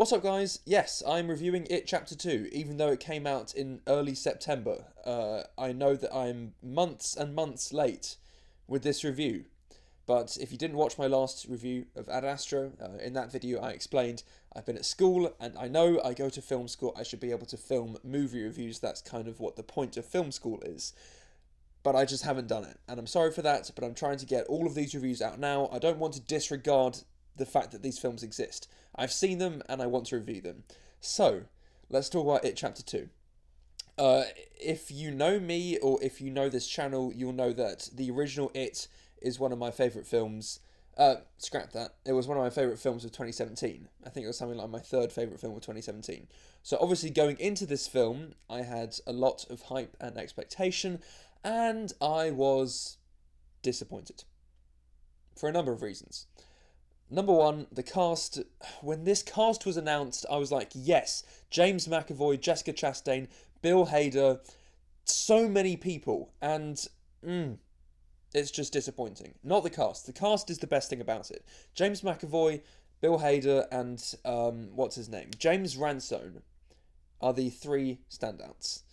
What's up, guys? Yes, I'm reviewing It Chapter 2, even though it came out in early September. I know that I'm months and months late with this review, but if you didn't watch my last review of Ad Astra, in that video I explained I've been at school, and I know I go to film school, I should be able to film movie reviews. That's kind of what the point of film school is. But I just haven't done it, and I'm sorry for that, but I'm trying to get all of these reviews out now. I don't want to disregard the fact that these films exist. I've seen them, and I want to review them. So, let's talk about It Chapter 2. If you know me, or if you know this channel, you'll know that the original It is one of my favourite films. Scrap that. It was one of my favourite films of 2017. I think it was something like my third favourite film of 2017. So obviously going into this film, I had a lot of hype and expectation, and I was disappointed. For a number of reasons. Number one, the cast. When this cast was announced, I was like, yes, James McAvoy, Jessica Chastain, Bill Hader, so many people, and it's just disappointing. Not the cast. The cast is the best thing about it. James McAvoy, Bill Hader, and what's his name? James Ransone are the three standouts.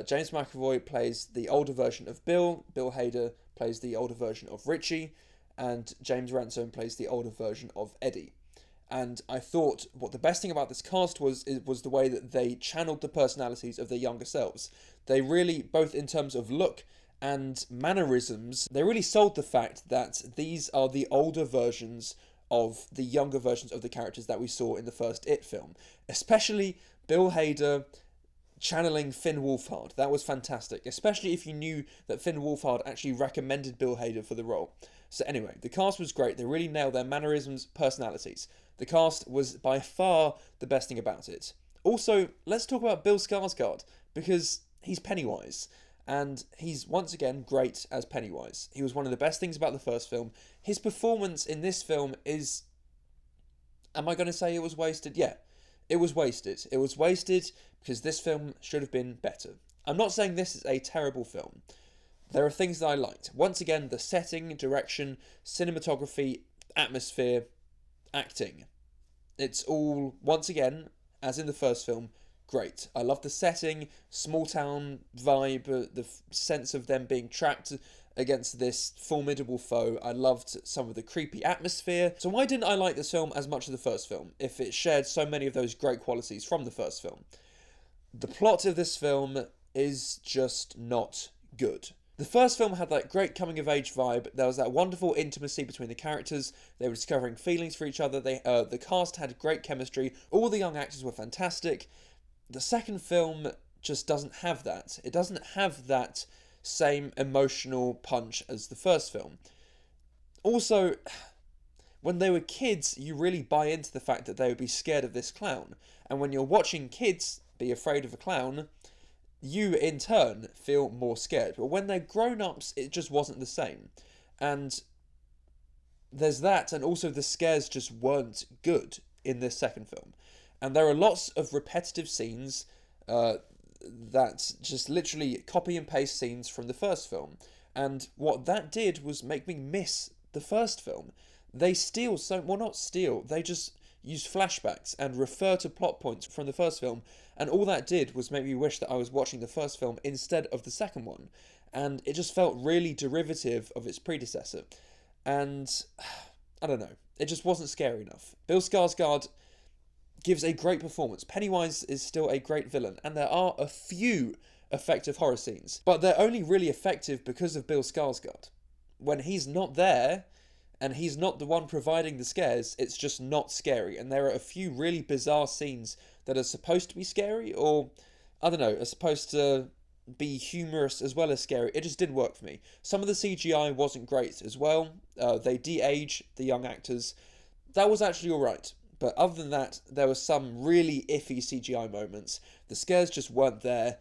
James McAvoy plays the older version of Bill. Bill Hader plays the older version of Richie. And James Ransone plays the older version of Eddie. And I thought what the best thing about this cast was the way that they channeled the personalities of their younger selves. They really, both in terms of look and mannerisms, they really sold the fact that these are the older versions of the younger versions of the characters that we saw in the first It film. Especially Bill Hader channeling Finn Wolfhard. That was fantastic, especially if you knew that Finn Wolfhard actually recommended Bill Hader for the role. So anyway, the cast was great. They really nailed their mannerisms, personalities. The cast was by far the best thing about it. Also, let's talk about Bill Skarsgård, because he's Pennywise, and he's once again great as Pennywise. He was one of the best things about the first film. His performance in this film is... Am I going to say it was wasted? Yeah. It was wasted. It was wasted because this film should have been better. I'm not saying this is a terrible film. There are things that I liked. Once again, the setting, direction, cinematography, atmosphere, acting. It's all, once again, as in the first film, great. I love the setting, small town vibe, the sense of them being trapped against this formidable foe. I loved some of the creepy atmosphere. So why didn't I like this film as much as the first film, if it shared so many of those great qualities from the first film? The plot of this film is just not good. The first film had that great coming-of-age vibe. There was that wonderful intimacy between the characters. They were discovering feelings for each other. The cast had great chemistry. All the young actors were fantastic. The second film just doesn't have that. It doesn't have that same emotional punch as the first film. Also, when they were kids, you really buy into the fact that they would be scared of this clown. And when you're watching kids be afraid of a clown, you in turn feel more scared. But when they're grown-ups, it just wasn't the same. And there's that, and also the scares just weren't good in this second film. And there are lots of repetitive scenes that just literally copy and paste scenes from the first film. And what that did was make me miss the first film. They steal well, not steal, they just use flashbacks and refer to plot points from the first film, and all that did was make me wish that I was watching the first film instead of the second one. And it just felt really derivative of its predecessor. And I don't know, it just wasn't scary enough. Bill Skarsgård gives a great performance. Pennywise is still a great villain, and there are a few effective horror scenes, but they're only really effective because of Bill Skarsgård. When he's not there, and he's not the one providing the scares, it's just not scary. And there are a few really bizarre scenes that are supposed to be scary, or, I don't know, are supposed to be humorous as well as scary. It just didn't work for me. Some of the CGI wasn't great as well. They de-age the young actors. That was actually alright. But other than that, there were some really iffy CGI moments. The scares just weren't there.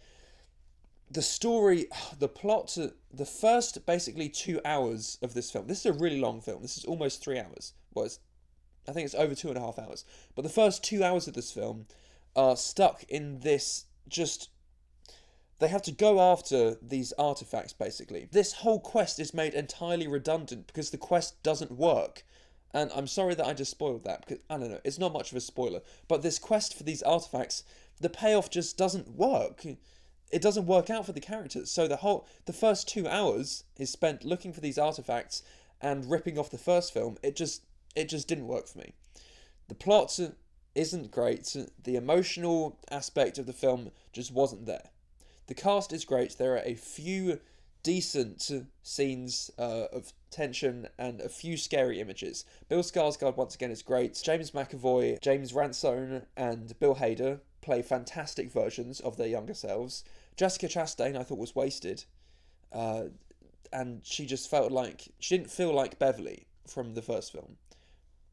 The story, the plot, the first basically 2 hours of this film. This is a really long film. This is almost 3 hours. Well, I think it's over 2.5 hours. But the first 2 hours of this film are stuck in this just... They have to go after these artifacts, basically. This whole quest is made entirely redundant because the quest doesn't work. And I'm sorry that I just spoiled that, because, I don't know, it's not much of a spoiler, but this quest for these artifacts, the payoff just doesn't work. It doesn't work out for the characters. So the first 2 hours is spent looking for these artifacts and ripping off the first film. It just didn't work for me. The plot isn't great. The emotional aspect of the film just wasn't there. The cast is great. There are a few decent scenes of tension and a few scary images. Bill Skarsgård once again is great. James McAvoy, James Ransone, and Bill Hader play fantastic versions of their younger selves. Jessica Chastain I thought was wasted, and she didn't feel like Beverly from the first film.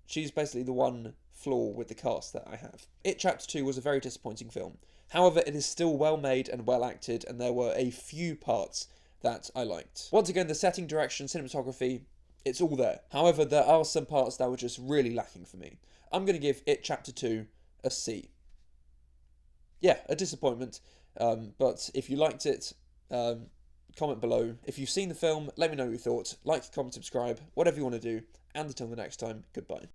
She's basically the one flaw with the cast that I have. It Chapter 2 was a very disappointing film. However, it is still well made and well acted, and there were a few parts that I liked. Once again, the setting, direction, cinematography, it's all there. However, there are some parts that were just really lacking for me. I'm going to give It Chapter 2 a C. Yeah, a disappointment, but if you liked it, comment below. If you've seen the film, let me know what you thought. Like, comment, subscribe, whatever you want to do, and until the next time, goodbye.